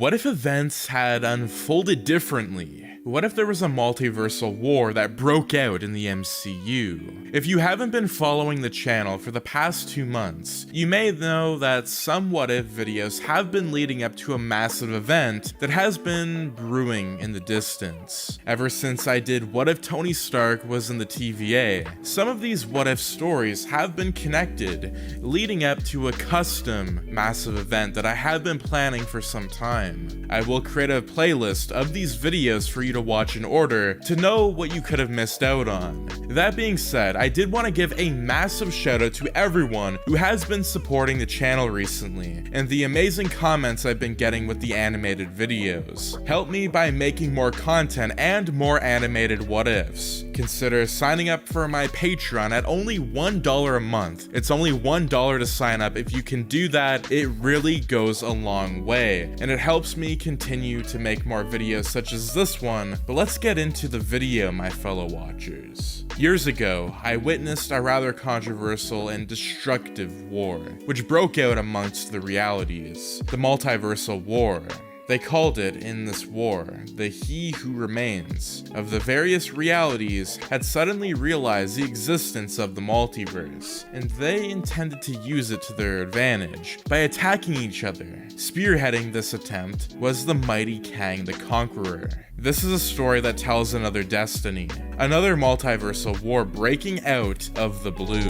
What if events had unfolded differently? What if there was a multiversal war that broke out in the MCU? If you haven't been following the channel for the past 2 months, you may know that some What If videos have been leading up to a massive event that has been brewing in the distance. Ever since I did What If Tony Stark was in the TVA, some of these What If stories have been connected, leading up to a custom massive event that I have been planning for some time. I will create a playlist of these videos for you to watch in order to know what you could have missed out on. That being said, I did want to give a massive shout out to everyone who has been supporting the channel recently, and the amazing comments I've been getting with the animated videos. Help me by making more content and more animated what ifs. Consider signing up for my Patreon at only $1 a month. It's only $1 to sign up. If you can do that, it really goes a long way, and it helps me continue to make more videos such as this one. But let's get into the video, my fellow watchers. Years ago, I witnessed a rather controversial and destructive war, which broke out amongst the realities, the Multiversal War. They called it, in this war, the He Who Remains. Of the various realities had suddenly realized the existence of the multiverse, and they intended to use it to their advantage by attacking each other. Spearheading this attempt was the mighty Kang the Conqueror. This is a story that tells another destiny, another multiversal war breaking out of the blue.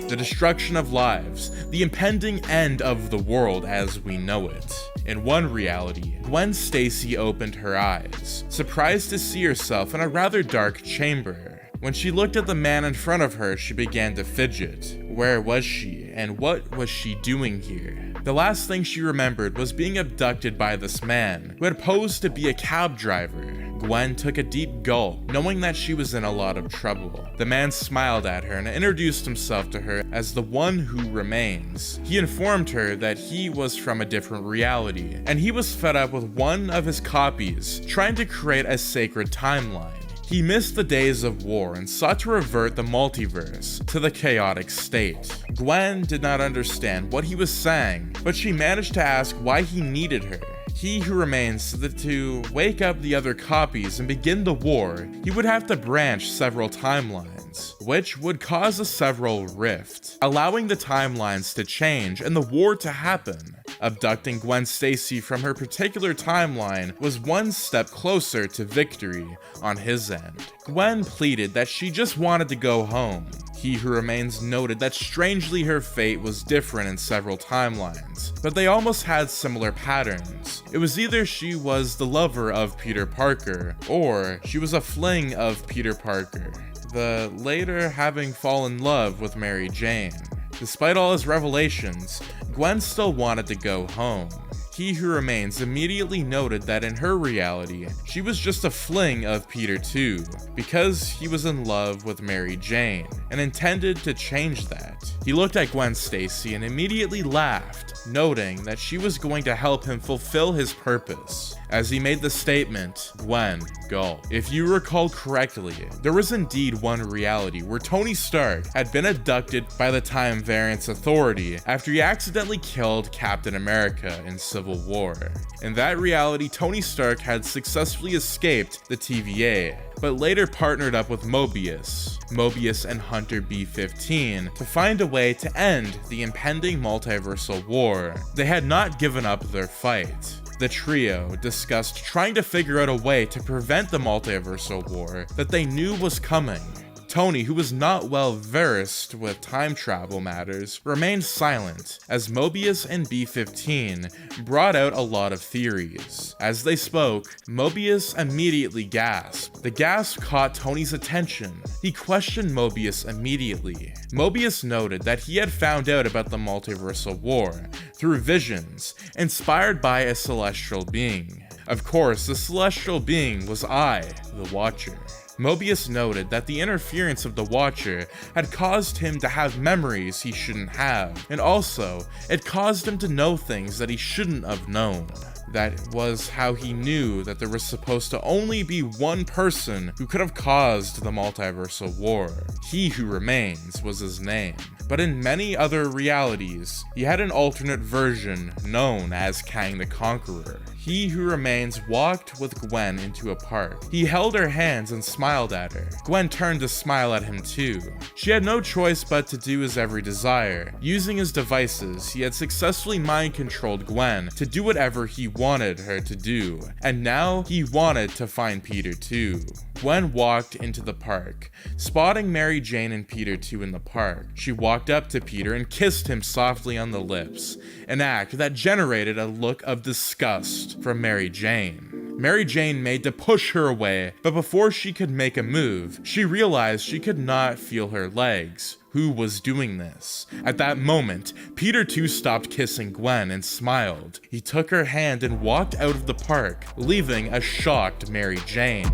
The destruction of lives, the impending end of the world as we know it. In one reality, Gwen Stacy opened her eyes, surprised to see herself in a rather dark chamber. When she looked at the man in front of her, she began to fidget. Where was she, and what was she doing here? The last thing she remembered was being abducted by this man, who had posed to be a cab driver. Gwen took a deep gulp, knowing that she was in a lot of trouble. The man smiled at her and introduced himself to her as the One Who Remains. He informed her that he was from a different reality, and he was fed up with one of his copies, trying to create a sacred timeline. He missed the days of war and sought to revert the multiverse to the chaotic state. Gwen did not understand what he was saying, but she managed to ask why he needed her. He Who Remains said that to wake up the other copies and begin the war, he would have to branch several timelines, which would cause a several rift, allowing the timelines to change and the war to happen. Abducting Gwen Stacy from her particular timeline was one step closer to victory on his end. Gwen pleaded that she just wanted to go home. He Who Remains noted that strangely her fate was different in several timelines, but they almost had similar patterns. It was either she was the lover of Peter Parker, or she was a fling of Peter Parker, the later having fallen in love with Mary Jane. Despite all his revelations, Gwen still wanted to go home. He Who Remains immediately noted that in her reality, she was just a fling of Peter too, because he was in love with Mary Jane, and intended to change that. He looked at Gwen Stacy and immediately laughed, noting that she was going to help him fulfill his purpose. As he made the statement, Gwen gulped. If you recall correctly, there was indeed one reality where Tony Stark had been abducted by the Time Variance Authority after he accidentally killed Captain America in Civil War. In that reality, Tony Stark had successfully escaped the TVA, but later partnered up with Mobius and Hunter B-15 to find a way to end the impending multiversal war. They had not given up their fight. The trio discussed trying to figure out a way to prevent the multiversal war that they knew was coming. Tony, who was not well versed with time travel matters, remained silent as Mobius and B-15 brought out a lot of theories. As they spoke, Mobius immediately gasped. The gasp caught Tony's attention. He questioned Mobius immediately. Mobius noted that he had found out about the multiversal war through visions inspired by a celestial being. Of course, the celestial being was I, the Watcher. Mobius noted that the interference of the Watcher had caused him to have memories he shouldn't have, and also, it caused him to know things that he shouldn't have known. That was how he knew that there was supposed to only be one person who could have caused the Multiversal War. He Who Remains was his name. But in many other realities, he had an alternate version known as Kang the Conqueror. He Who Remains walked with Gwen into a park. He held her hands and smiled at her. Gwen turned to smile at him too. She had no choice but to do his every desire. Using his devices, he had successfully mind-controlled Gwen to do whatever he wanted her to do, and now he wanted to find Peter too. Gwen walked into the park, spotting Mary Jane and Peter too in the park. She walked up to Peter and kissed him softly on the lips, an act that generated a look of disgust from Mary Jane. Mary Jane made to push her away, but before she could make a move, she realized she could not feel her legs. Who was doing this? At that moment, Peter too stopped kissing Gwen and smiled. He took her hand and walked out of the park, leaving a shocked Mary Jane.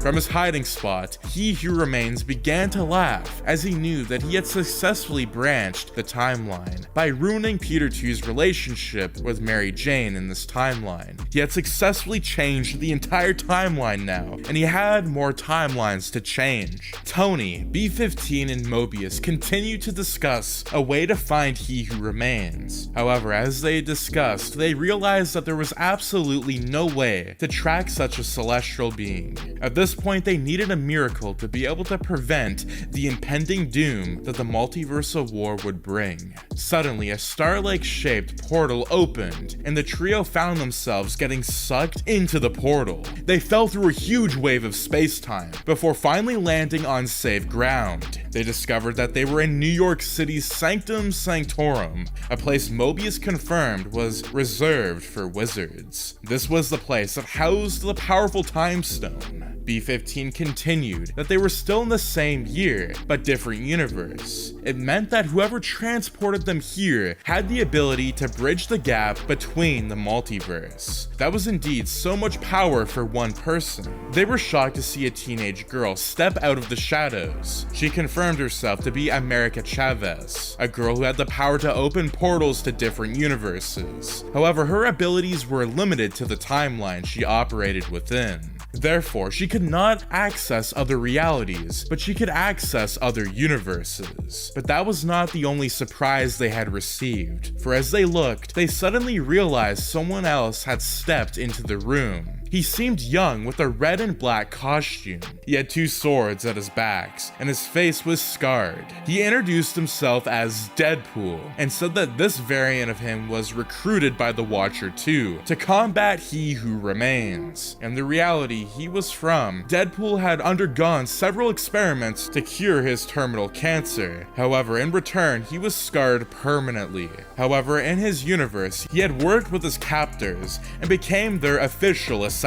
From his hiding spot, He Who Remains began to laugh as he knew that he had successfully branched the timeline by ruining Peter two's relationship with Mary Jane in this timeline. He had successfully changed the entire timeline now, and he had more timelines to change. Tony, B-15, and Mobius continued to discuss a way to find He Who Remains. However, as they discussed, they realized that there was absolutely no way to track such a celestial being. At this point, they needed a miracle to be able to prevent the impending doom that the Multiversal War would bring. Suddenly, a star-like shaped portal opened, and the trio found themselves getting sucked into the portal. They fell through a huge wave of space-time before finally landing on safe ground. They discovered that they were in New York City's Sanctum Sanctorum, a place Mobius confirmed was reserved for wizards. This was the place that housed the powerful Time Stone. B-15 continued that they were still in the same year, but different universe. It meant that whoever transported them here had the ability to bridge the gap between the multiverse. That was indeed so much power for one person. They were shocked to see a teenage girl step out of the shadows. She confirmed herself to be America Chavez, a girl who had the power to open portals to different universes. However, her abilities were limited to the timeline she operated within. Therefore, she could not access other realities, but she could access other universes. But that was not the only surprise they had received, for as they looked, they suddenly realized someone else had stepped into the room. He seemed young with a red and black costume. He had two swords at his backs, and his face was scarred. He introduced himself as Deadpool, and said that this variant of him was recruited by the Watcher too, to combat He Who Remains. In the reality he was from, Deadpool had undergone several experiments to cure his terminal cancer. However, in return, he was scarred permanently. However, in his universe, he had worked with his captors and became their official assassin,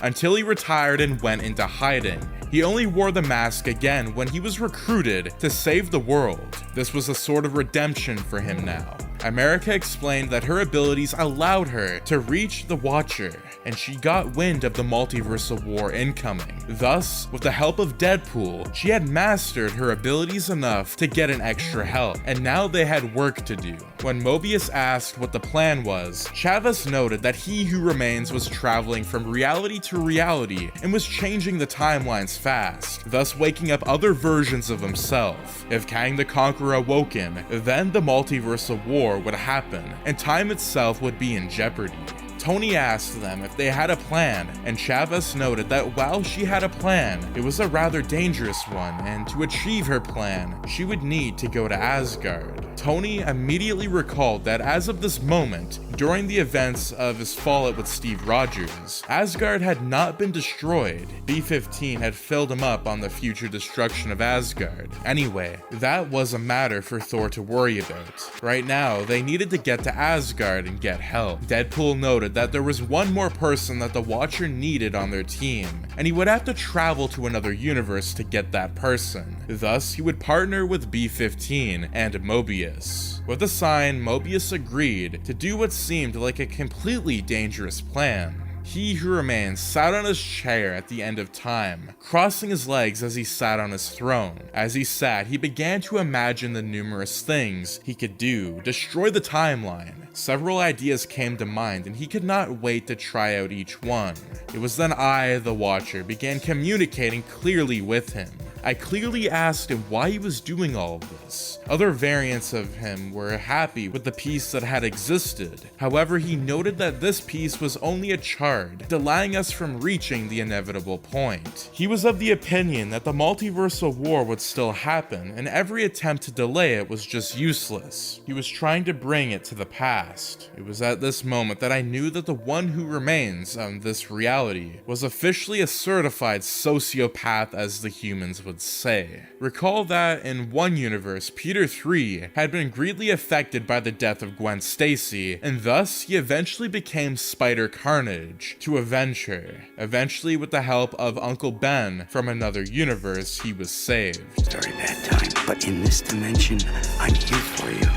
until he retired and went into hiding. He only wore the mask again when he was recruited to save the world. This was a sort of redemption for him now. America explained that her abilities allowed her to reach the Watcher, and she got wind of the Multiversal War incoming. Thus, with the help of Deadpool, she had mastered her abilities enough to get an extra help, and now they had work to do. When Mobius asked what the plan was, Chavez noted that He Who Remains was traveling from reality to reality and was changing the timelines fast, thus waking up other versions of himself. If Kang the Conqueror awoken, then the Multiversal War would happen, and time itself would be in jeopardy. Tony asked them if they had a plan, and Chavez noted that while she had a plan, it was a rather dangerous one, and to achieve her plan, she would need to go to Asgard. Tony immediately recalled that as of this moment, during the events of his fallout with Steve Rogers, Asgard had not been destroyed. B-15 had filled him up on the future destruction of Asgard. Anyway, that was a matter for Thor to worry about. Right now, they needed to get to Asgard and get help. Deadpool noted noted that there was one more person that the Watcher needed on their team, and he would have to travel to another universe to get that person. Thus, he would partner with B-15 and Mobius. With a sign, Mobius agreed to do what seemed like a completely dangerous plan. He who remains sat on his chair at the end of time, crossing his legs as he sat on his throne. As he sat, he began to imagine the numerous things he could do, destroy the timeline. Several ideas came to mind, and he could not wait to try out each one. It was then I, the Watcher, began communicating clearly with him. I clearly asked him why he was doing all of this. Other variants of him were happy with the piece that had existed. However, he noted that this piece was only a shard, delaying us from reaching the inevitable point. He was of the opinion that the Multiversal War would still happen, and every attempt to delay it was just useless. He was trying to bring it to the past. It was at this moment that I knew that the one who remains on this reality was officially a certified sociopath, as the humans would say. Recall that in one universe, Peter 3 had been greatly affected by the death of Gwen Stacy, and thus he eventually became Spider-Carnage to avenge her. Eventually, with the help of Uncle Ben from another universe, he was saved. Very bad time, but in this dimension, I'm here for you.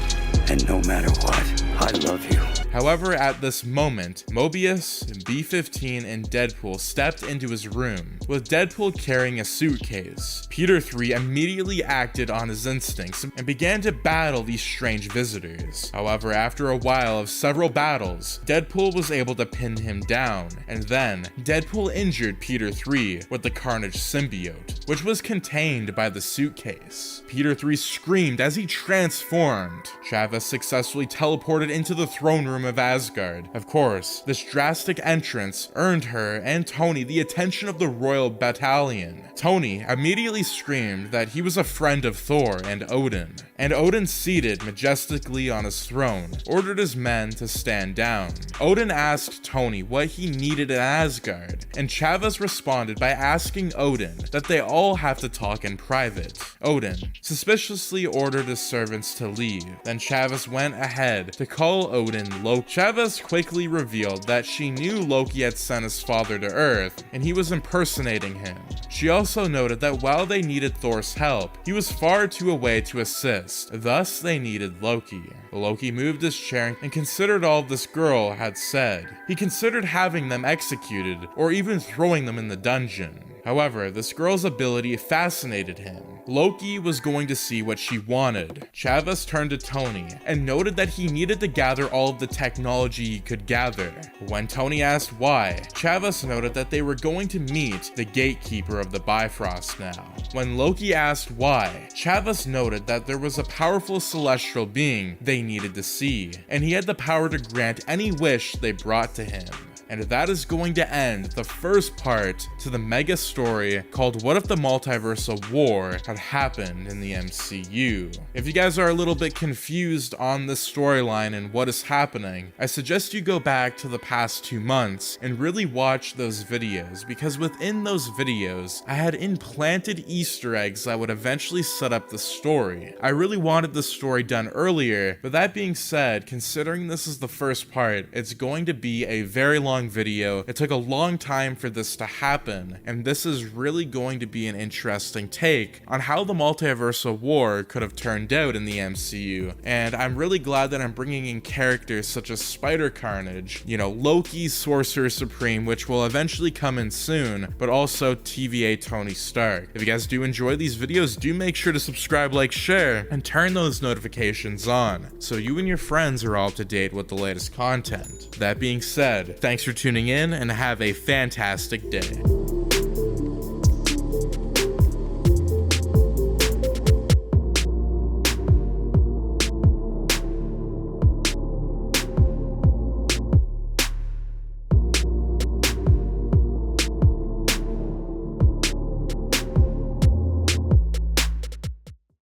And no matter what, I love you. However, at this moment, Mobius, B-15, and Deadpool stepped into his room, with Deadpool carrying a suitcase. Peter 3 immediately acted on his instincts and began to battle these strange visitors. However, after a while of several battles, Deadpool was able to pin him down, and then Deadpool injured Peter 3 with the Carnage symbiote, which was contained by the suitcase. Peter 3 screamed as he transformed. Chavez successfully teleported into the throne room of Asgard. Of course, this drastic entrance earned her and Tony the attention of the Royal Battalion. Tony immediately screamed that he was a friend of Thor and Odin, seated majestically on his throne, ordered his men to stand down. Odin asked Tony what he needed in Asgard, and Chavez responded by asking Odin that they all have to talk in private. Odin suspiciously ordered his servants to leave, then Chavez went ahead to call Odin Loki. Chavez quickly revealed that she knew Loki had sent his father to Earth, and he was impersonating him. She also noted that while they needed Thor's help, he was far too away to assist, thus they needed Loki. Loki moved his chair and considered all this girl had said. He considered having them executed, or even throwing them in the dungeon. However, this girl's ability fascinated him. Loki was going to see what she wanted. Chavez turned to Tony and noted that he needed to gather all of the technology he could gather. When Tony asked why, Chavez noted that they were going to meet the gatekeeper of the Bifrost now. When Loki asked why, Chavez noted that there was a powerful celestial being they needed to see, and he had the power to grant any wish they brought to him. And that is going to end the first part to the mega story called What If the Multiversal War had happened in the MCU. If you guys are a little bit confused on this storyline and what is happening, I suggest you go back to the past 2 months and really watch those videos, because within those videos, I had implanted Easter eggs that would eventually set up the story. I really wanted the story done earlier, but that being said, considering this is the first part, it's going to be a very long video. It took a long time for this to happen, and this is really going to be an interesting take on how the Multiversal War could have turned out in the MCU. And I'm really glad that I'm bringing in characters such as Spider-Carnage, Loki, Sorcerer Supreme, which will eventually come in soon, but also TVA Tony Stark. If you guys do enjoy these videos, do make sure to subscribe, like, share, and turn those notifications on so you and your friends are all up to date with the latest content. That being said, thanks for tuning in and have a fantastic day.